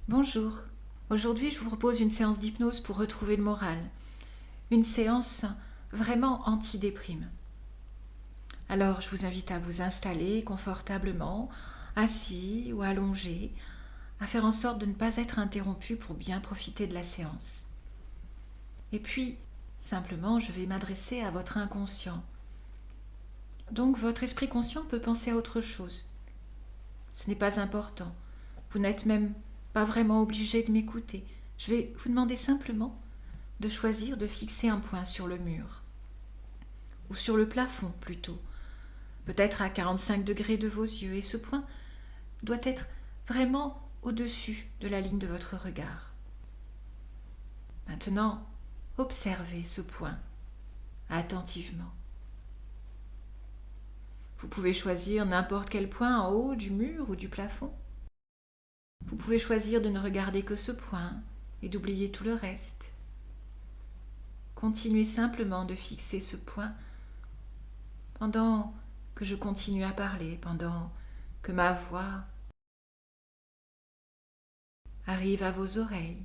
Bonjour. Aujourd'hui, je vous propose une séance d'hypnose pour retrouver le moral. Une séance vraiment anti-déprime. Alors, je vous invite à vous installer confortablement, assis ou allongé, à faire en sorte de ne pas être interrompu pour bien profiter de la séance. Et puis, simplement, je vais m'adresser à votre inconscient. Donc, votre esprit conscient peut penser à autre chose. Ce n'est pas important. Vous n'êtes même pas vraiment obligé de m'écouter. Je vais vous demander simplement de choisir de fixer un point sur le mur, ou sur le plafond plutôt, peut-être à 45 degrés de vos yeux, et ce point doit être vraiment au-dessus de la ligne de votre regard. Maintenant, observez ce point attentivement. Vous pouvez choisir n'importe quel point en haut du mur ou du plafond. Vous pouvez choisir de ne regarder que ce point et d'oublier tout le reste. Continuez simplement de fixer ce point pendant que je continue à parler, pendant que ma voix arrive à vos oreilles.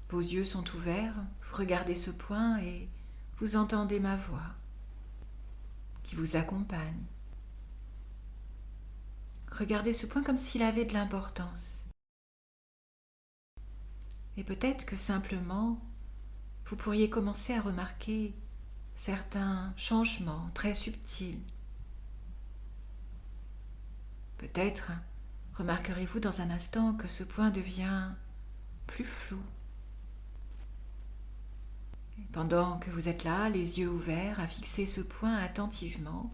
Vos yeux sont ouverts, vous regardez ce point et vous entendez ma voix qui vous accompagne. Regardez ce point comme s'il avait de l'importance. Et peut-être que simplement, vous pourriez commencer à remarquer certains changements très subtils. Peut-être remarquerez-vous dans un instant que ce point devient plus flou. Et pendant que vous êtes là, les yeux ouverts, à fixer ce point attentivement,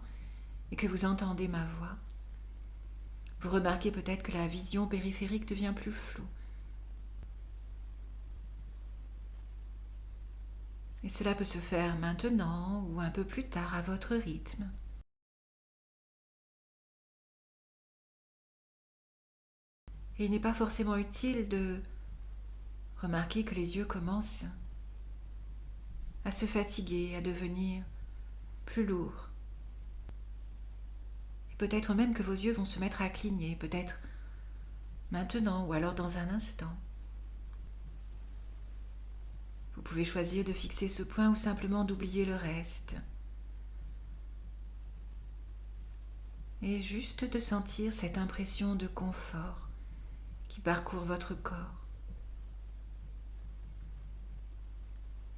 et que vous entendez ma voix, vous remarquez peut-être que la vision périphérique devient plus floue. Et cela peut se faire maintenant ou un peu plus tard à votre rythme. Et il n'est pas forcément utile de remarquer que les yeux commencent à se fatiguer, à devenir plus lourds. Et peut-être même que vos yeux vont se mettre à cligner, peut-être maintenant ou alors dans un instant. Vous pouvez choisir de fixer ce point ou simplement d'oublier le reste. Et juste de sentir cette impression de confort qui parcourt votre corps.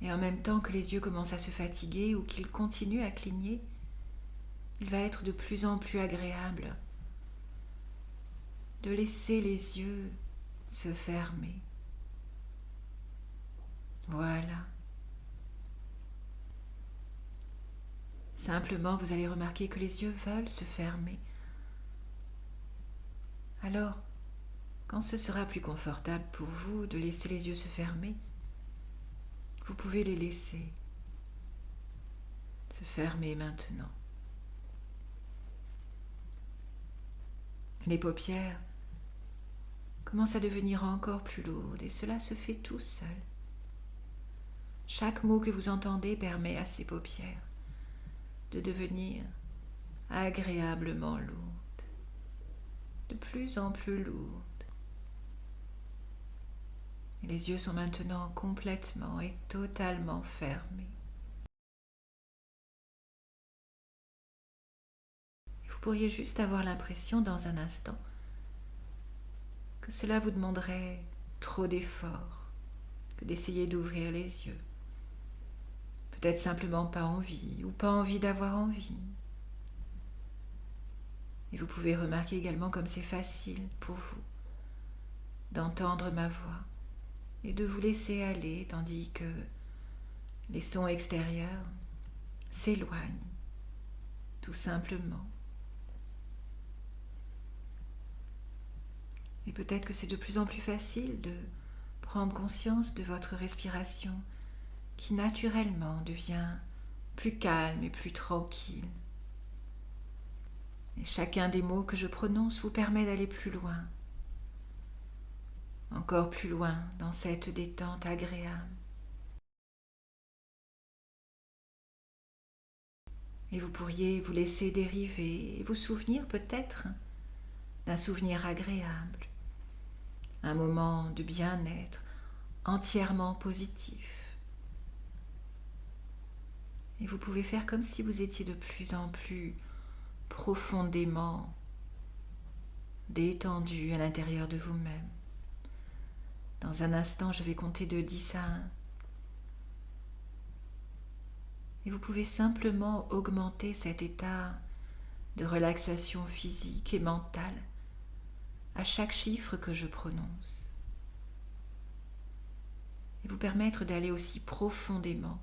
Et en même temps que les yeux commencent à se fatiguer ou qu'ils continuent à cligner, il va être de plus en plus agréable de laisser les yeux se fermer. Voilà. Simplement, vous allez remarquer que les yeux veulent se fermer. Alors, quand ce sera plus confortable pour vous de laisser les yeux se fermer, vous pouvez les laisser se fermer maintenant. Les paupières commencent à devenir encore plus lourdes et cela se fait tout seul. Chaque mot que vous entendez permet à ces paupières de devenir agréablement lourdes, de plus en plus lourdes. Et les yeux sont maintenant complètement et totalement fermés. Vous pourriez juste avoir l'impression dans un instant que cela vous demanderait trop d'efforts que d'essayer d'ouvrir les yeux. Peut-être simplement pas envie ou pas envie d'avoir envie. Et vous pouvez remarquer également comme c'est facile pour vous d'entendre ma voix et de vous laisser aller tandis que les sons extérieurs s'éloignent tout simplement. Et peut-être que c'est de plus en plus facile de prendre conscience de votre respiration qui naturellement devient plus calme et plus tranquille. Et chacun des mots que je prononce vous permet d'aller plus loin, encore plus loin dans cette détente agréable. Et vous pourriez vous laisser dériver et vous souvenir peut-être d'un souvenir agréable, un moment de bien-être entièrement positif. Et vous pouvez faire comme si vous étiez de plus en plus profondément détendu à l'intérieur de vous-même. Dans un instant, je vais compter de 10 à 1. Et vous pouvez simplement augmenter cet état de relaxation physique et mentale à chaque chiffre que je prononce. Et vous permettre d'aller aussi profondément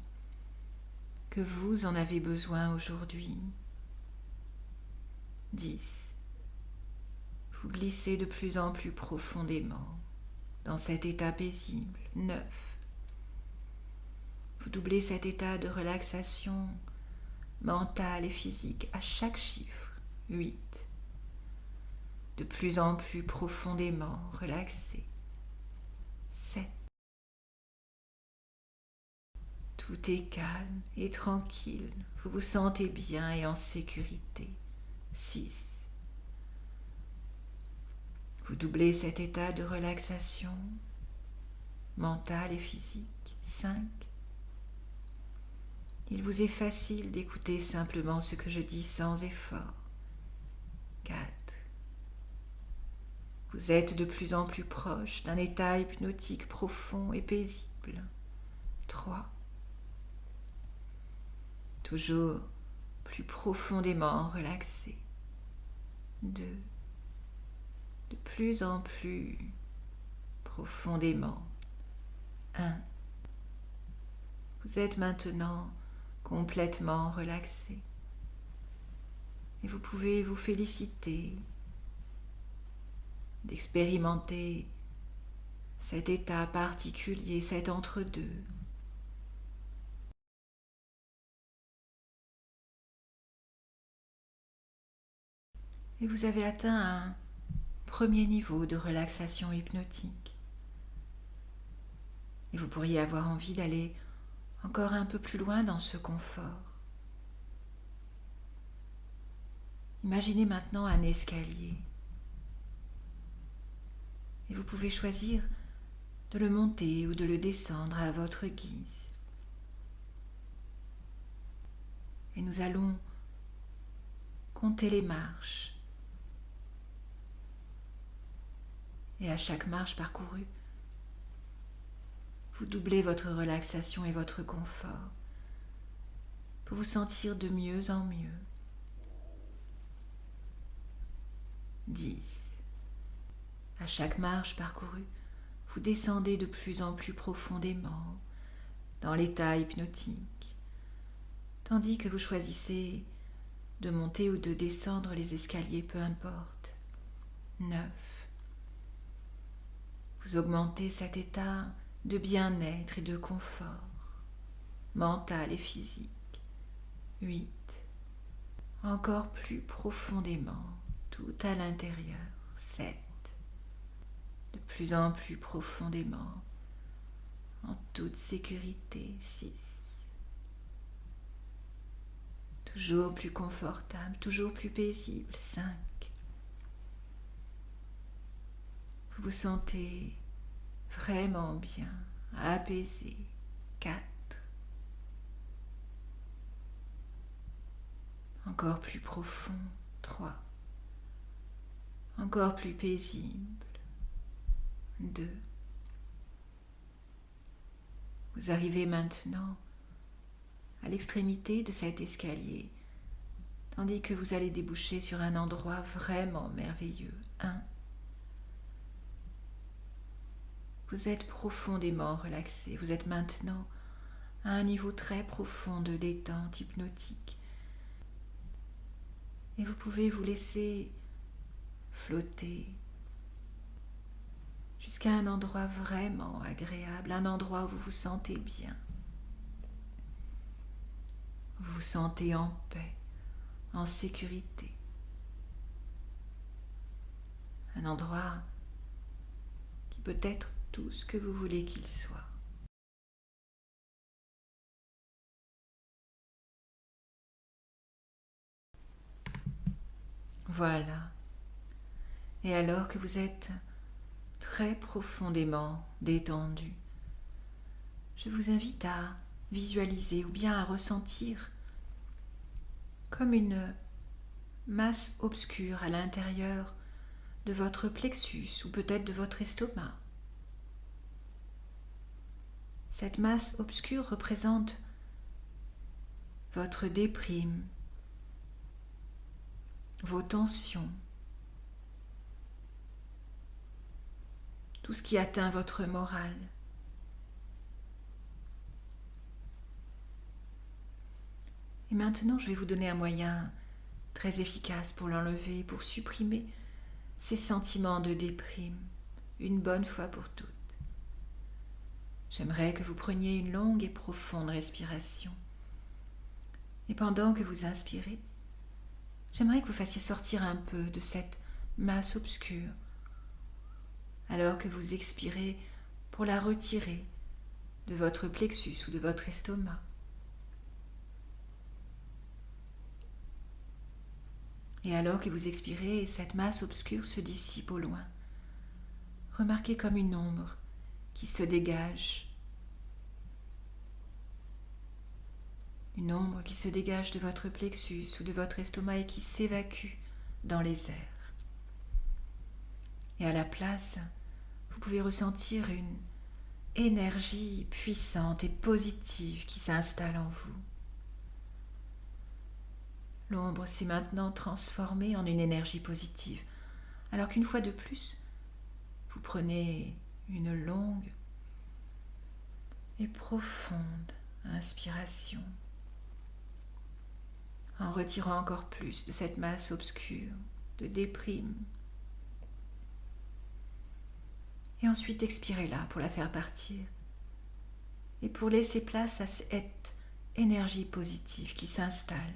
que vous en avez besoin aujourd'hui. 10. Vous glissez de plus en plus profondément dans cet état paisible. 9. Vous doublez cet état de relaxation mentale et physique à chaque chiffre. 8. De plus en plus profondément relaxé. 7. Tout est calme et tranquille. Vous vous sentez bien et en sécurité. 6. Vous doublez cet état de relaxation mentale et physique. 5. Il vous est facile d'écouter simplement ce que je dis sans effort. 4. Vous êtes de plus en plus proche d'un état hypnotique profond et paisible. 3. Toujours plus profondément relaxé. 2. De plus en plus profondément. 1. Vous êtes maintenant complètement relaxé. Et vous pouvez vous féliciter d'expérimenter cet état particulier, cet entre-deux. Et vous avez atteint un premier niveau de relaxation hypnotique. Et vous pourriez avoir envie d'aller encore un peu plus loin dans ce confort. Imaginez maintenant un escalier. Et vous pouvez choisir de le monter ou de le descendre à votre guise. Et nous allons compter les marches. Et à chaque marche parcourue, vous doublez votre relaxation et votre confort pour vous sentir de mieux en mieux. 10. À chaque marche parcourue, vous descendez de plus en plus profondément dans l'état hypnotique, tandis que vous choisissez de monter ou de descendre les escaliers, peu importe. 9. Vous augmentez cet état de bien-être et de confort, mental et physique. 8. Encore plus profondément, tout à l'intérieur. 7. De plus en plus profondément, en toute sécurité. 6. Toujours plus confortable, toujours plus paisible. 5. Vous vous sentez vraiment bien, apaisé. 4. Encore plus profond. 3. Encore plus paisible. 2. Vous arrivez maintenant à l'extrémité de cet escalier, tandis que vous allez déboucher sur un endroit vraiment merveilleux. 1. Vous êtes profondément relaxé. Vous êtes maintenant à un niveau très profond de détente hypnotique. Et vous pouvez vous laisser flotter jusqu'à un endroit vraiment agréable, un endroit où vous vous sentez bien. Vous vous sentez en paix, en sécurité. Un endroit qui peut être tout ce que vous voulez qu'il soit. Voilà. Et alors que vous êtes très profondément détendu. Je vous invite à visualiser ou bien à ressentir comme une masse obscure à l'intérieur de votre plexus ou peut-être de votre estomac. Cette masse obscure représente votre déprime, vos tensions, tout ce qui atteint votre morale. Et maintenant, je vais vous donner un moyen très efficace pour l'enlever, pour supprimer ces sentiments de déprime, une bonne fois pour toutes. J'aimerais que vous preniez une longue et profonde respiration. Et pendant que vous inspirez, j'aimerais que vous fassiez sortir un peu de cette masse obscure, alors que vous expirez pour la retirer de votre plexus ou de votre estomac. Et alors que vous expirez, cette masse obscure se dissipe au loin. Remarquez comme une ombre qui se dégage. Une ombre qui se dégage de votre plexus ou de votre estomac et qui s'évacue dans les airs. Et à la place, vous pouvez ressentir une énergie puissante et positive qui s'installe en vous. L'ombre s'est maintenant transformée en une énergie positive, alors qu'une fois de plus, vous prenez une longue et profonde inspiration, en retirant encore plus de cette masse obscure, de déprime. Et ensuite expirez-la pour la faire partir, et pour laisser place à cette énergie positive qui s'installe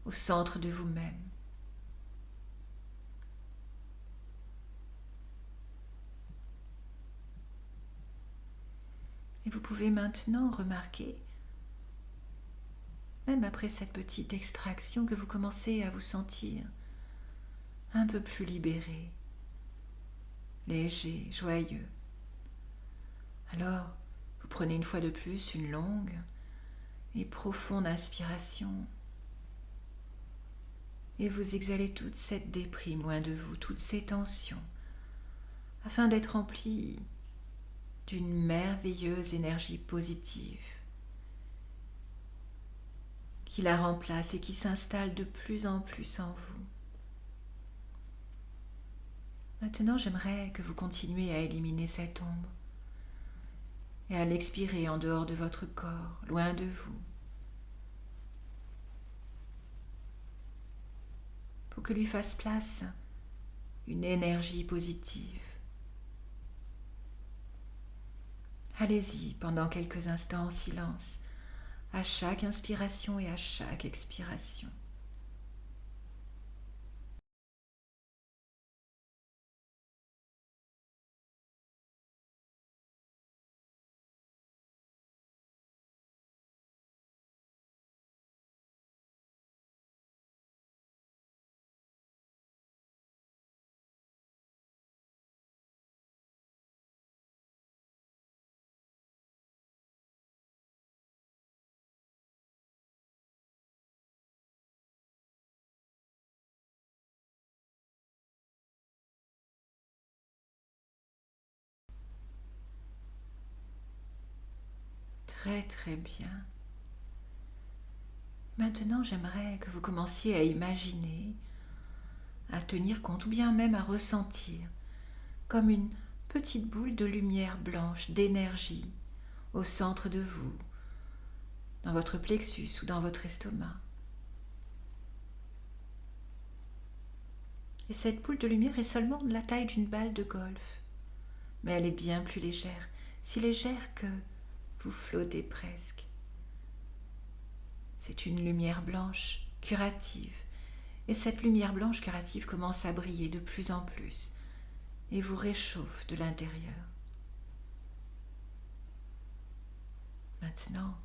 au centre de vous-même. Et vous pouvez maintenant remarquer, même après cette petite extraction, que vous commencez à vous sentir un peu plus libéré, léger, joyeux. Alors, vous prenez une fois de plus une longue et profonde inspiration et vous exhalez toute cette déprime loin de vous, toutes ces tensions, afin d'être rempli d'une merveilleuse énergie positive qui la remplace et qui s'installe de plus en plus en vous. Maintenant, j'aimerais que vous continuiez à éliminer cette ombre et à l'expirer en dehors de votre corps, loin de vous, pour que lui fasse place une énergie positive. Allez-y pendant quelques instants en silence, à chaque inspiration et à chaque expiration. Très très bien. Maintenant, j'aimerais que vous commenciez à imaginer, à tenir compte ou bien même à ressentir comme une petite boule de lumière blanche, d'énergie au centre de vous, dans votre plexus ou dans votre estomac. Et cette boule de lumière est seulement de la taille d'une balle de golf, mais elle est bien plus légère, si légère que vous flottez presque. C'est une lumière blanche curative, et cette lumière blanche curative commence à briller de plus en plus et vous réchauffe de l'intérieur. Maintenant,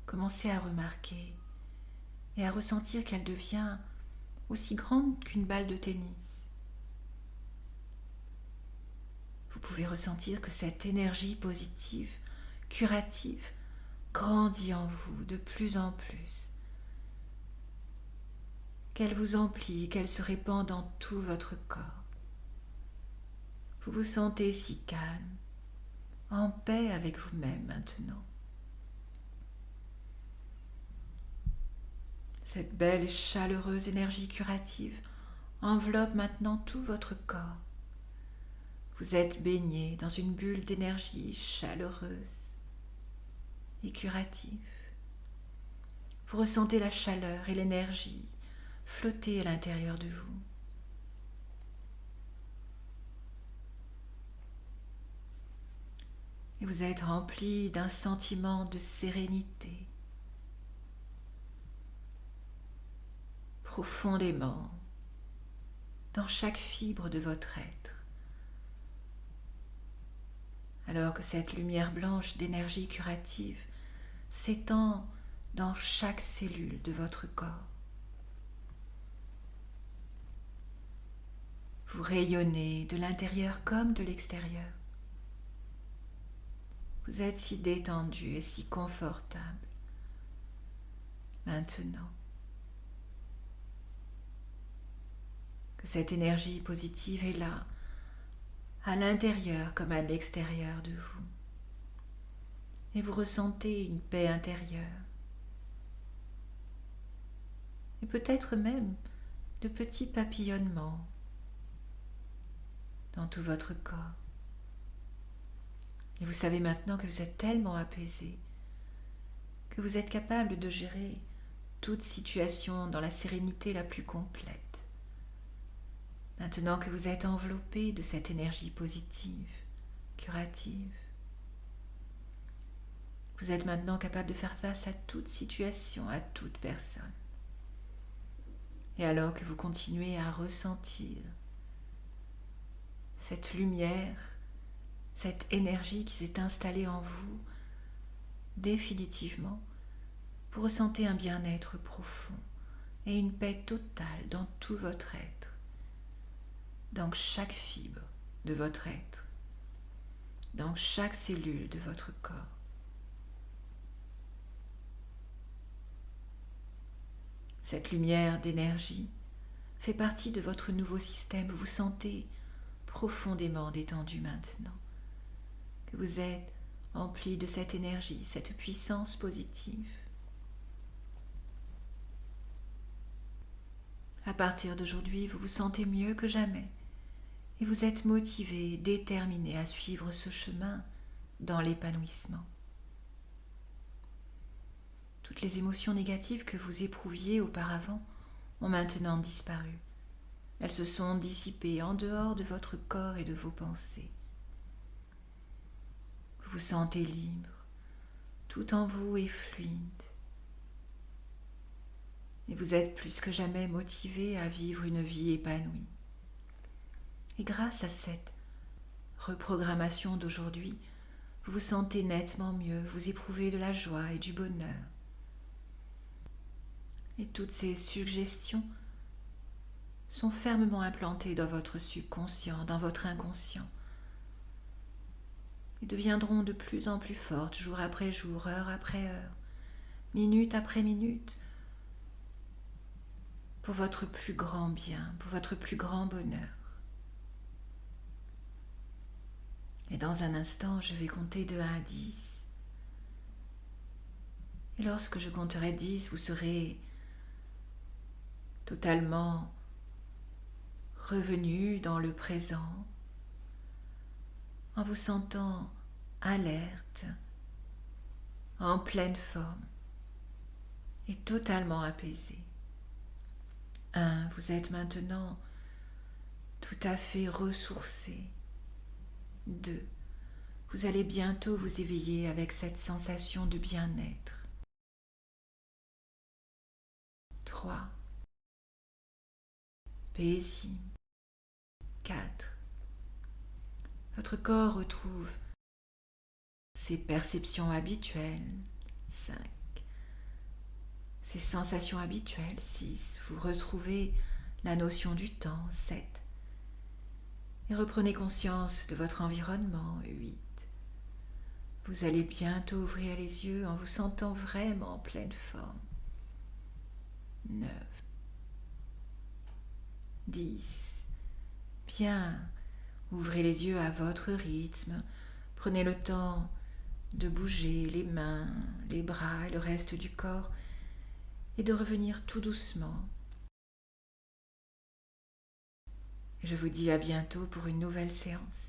commencez à remarquer et à ressentir qu'elle devient aussi grande qu'une balle de tennis. Vous pouvez ressentir que cette énergie positive, curative, grandit en vous de plus en plus, qu'elle vous emplit, qu'elle se répand dans tout votre corps. Vous vous sentez si calme, en paix avec vous-même maintenant. Cette belle et chaleureuse énergie curative enveloppe maintenant tout votre corps. Vous êtes baigné dans une bulle d'énergie chaleureuse et curative. Vous ressentez la chaleur et l'énergie flotter à l'intérieur de vous. Et vous êtes rempli d'un sentiment de sérénité, profondément, dans chaque fibre de votre être. Alors que cette lumière blanche d'énergie curative s'étend dans chaque cellule de votre corps. Vous rayonnez de l'intérieur comme de l'extérieur. Vous êtes si détendu et si confortable. Maintenant que cette énergie positive est là, à l'intérieur comme à l'extérieur de vous. Et vous ressentez une paix intérieure. Et peut-être même de petits papillonnements dans tout votre corps. Et vous savez maintenant que vous êtes tellement apaisé que vous êtes capable de gérer toute situation dans la sérénité la plus complète. Maintenant que vous êtes enveloppé de cette énergie positive, curative, vous êtes maintenant capable de faire face à toute situation, à toute personne. Et alors que vous continuez à ressentir cette lumière, cette énergie qui s'est installée en vous, définitivement, vous ressentez un bien-être profond et une paix totale dans tout votre être, dans chaque fibre de votre être, dans chaque cellule de votre corps. Cette lumière d'énergie fait partie de votre nouveau système. Vous vous sentez profondément détendu maintenant, que vous êtes empli de cette énergie, cette puissance positive. À partir d'aujourd'hui, vous vous sentez mieux que jamais et vous êtes motivé, déterminé à suivre ce chemin dans l'épanouissement. Toutes les émotions négatives que vous éprouviez auparavant ont maintenant disparu. Elles se sont dissipées en dehors de votre corps et de vos pensées. Vous vous sentez libre, tout en vous est fluide. Et vous êtes plus que jamais motivé à vivre une vie épanouie. Et grâce à cette reprogrammation d'aujourd'hui, vous vous sentez nettement mieux, vous éprouvez de la joie et du bonheur. Et toutes ces suggestions sont fermement implantées dans votre subconscient, dans votre inconscient, et deviendront de plus en plus fortes, jour après jour, heure après heure, minute après minute, pour votre plus grand bien, pour votre plus grand bonheur. Et dans un instant, je vais compter de 1 à 10. Et lorsque je compterai 10, vous serez totalement revenu dans le présent, en vous sentant alerte, en pleine forme et totalement apaisé. 1, vous êtes maintenant tout à fait ressourcé. 2, vous allez bientôt vous éveiller avec cette sensation de bien-être. 3, paisible. 4, votre corps retrouve ses perceptions habituelles. 5, ses sensations habituelles. 6, vous retrouvez la notion du temps. 7, Et reprenez conscience de votre environnement. 8. Vous allez bientôt ouvrir les yeux en vous sentant vraiment en pleine forme. 9. 10. Bien. Ouvrez les yeux à votre rythme. Prenez le temps de bouger les mains, les bras et le reste du corps et de revenir tout doucement. Je vous dis à bientôt pour une nouvelle séance.